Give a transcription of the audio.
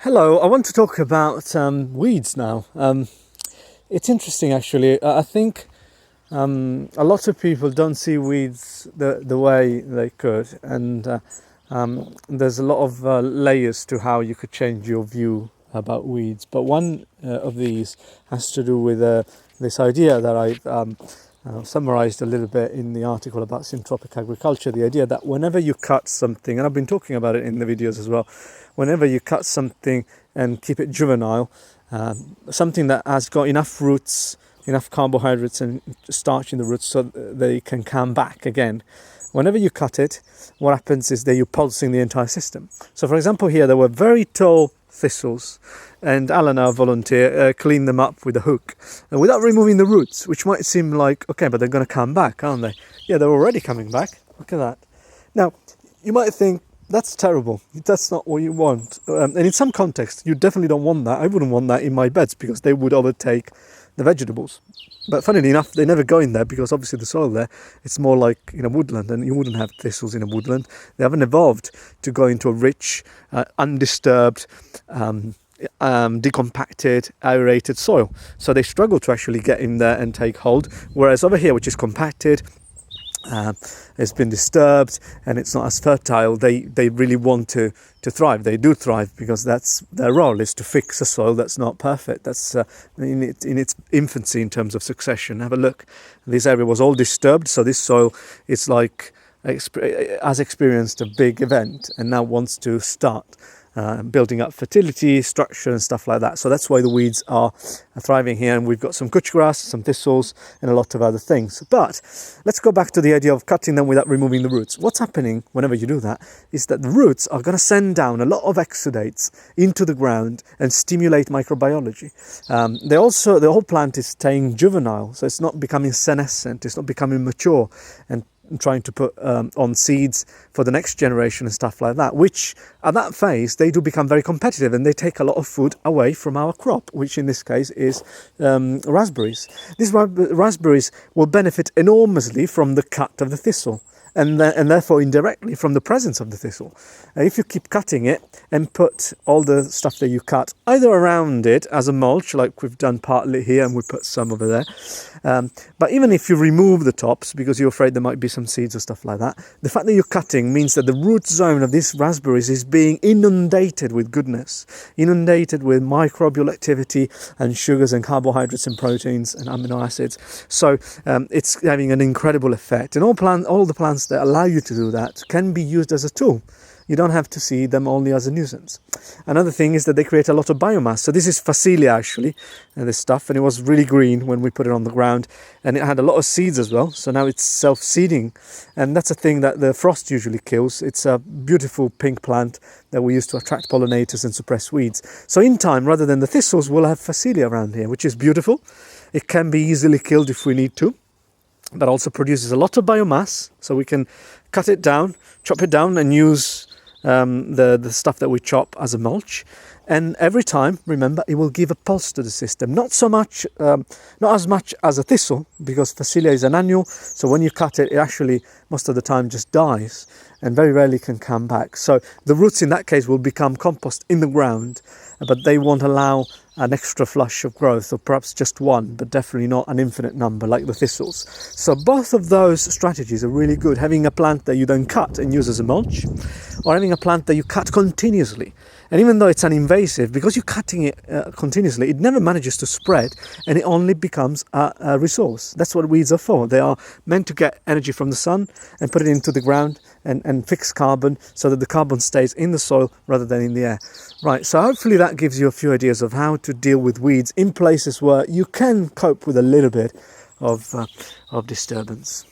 Hello, I want to talk about weeds now. It's interesting actually. I think a lot of people don't see weeds the way they could, and there's a lot of layers to how you could change your view about weeds. But one of these has to do with this idea that I summarized a little bit in the article about syntropic agriculture, the idea that whenever you cut something, and I've been talking about it in the videos as well, whenever you cut something and keep it juvenile, something that has got enough roots, enough carbohydrates and starch in the roots so they can come back again. Whenever you cut it, what happens is that you're pulsing the entire system. So for example here, there were very tall thistles, and Alan, our volunteer, cleaned them up with a hook and without removing the roots, which might seem like, okay, but they're going to come back, aren't they? Yeah, they're already coming back. Look at that. Now, you might think, that's terrible. That's not what you want. And in some context, you definitely don't want that. I wouldn't want that in my beds because they would overtake the vegetables. But funnily enough, they never go in there because obviously the soil there, it's more like in a woodland, and you wouldn't have thistles in a woodland. They haven't evolved to go into a rich, undisturbed, decompacted, aerated soil. So they struggle to actually get in there and take hold. Whereas over here, which is compacted, it's been disturbed and it's not as fertile, they really want to thrive. They do thrive because that's their role, is to fix a soil that's not perfect, that's in its infancy in terms of succession. Have a look. This area was all disturbed, so this soil is like has experienced a big event and now wants to start building up fertility, structure and stuff like that. So that's why the weeds are thriving here, and we've got some couch grass, some thistles and a lot of other things. But let's go back to the idea of cutting them without removing the roots. What's happening whenever you do that is that the roots are going to send down a lot of exudates into the ground and stimulate microbiology. The whole plant is staying juvenile, so it's not becoming senescent, it's not becoming mature and trying to put on seeds for the next generation and stuff like that, which at that phase they do become very competitive and they take a lot of food away from our crop, which in this case is raspberries. These raspberries will benefit enormously from the cut of the thistle, and therefore indirectly from the presence of the thistle. If you keep cutting it and put all the stuff that you cut either around it as a mulch, like we've done partly here and we put some over there, but even if you remove the tops because you're afraid there might be some seeds or stuff like that, the fact that you're cutting means that the root zone of these raspberries is being inundated with goodness, inundated with microbial activity and sugars and carbohydrates and proteins and amino acids. So it's having an incredible effect, and all the plants that allow you to do that can be used as a tool. You don't have to see them only as a nuisance. Another thing is that they create a lot of biomass. So this is Phacelia actually, this stuff, and it was really green when we put it on the ground, and it had a lot of seeds as well. So now it's self-seeding, and that's a thing that the frost usually kills. It's a beautiful pink plant that we use to attract pollinators and suppress weeds. So in time, rather than the thistles, we'll have Phacelia around here, which is beautiful. It can be easily killed if we need to, but also produces a lot of biomass, so we can cut it down, chop it down and use the stuff that we chop as a mulch. And every time, remember, it will give a pulse to the system. Not as much as a thistle, because Phacelia is an annual, so when you cut it, it actually most of the time just dies and very rarely can come back. So the roots in that case will become compost in the ground, but they won't allow an extra flush of growth, or perhaps just one, but definitely not an infinite number like the thistles. So both of those strategies are really good. Having a plant that you then cut and use as a mulch, or having a plant that you cut continuously. And even though it's an invasive, because you're cutting it continuously, it never manages to spread, and it only becomes a resource. That's what weeds are for. They are meant to get energy from the sun and put it into the ground and fix carbon so that the carbon stays in the soil rather than in the air. Right, so hopefully that gives you a few ideas of how to deal with weeds in places where you can cope with a little bit of disturbance.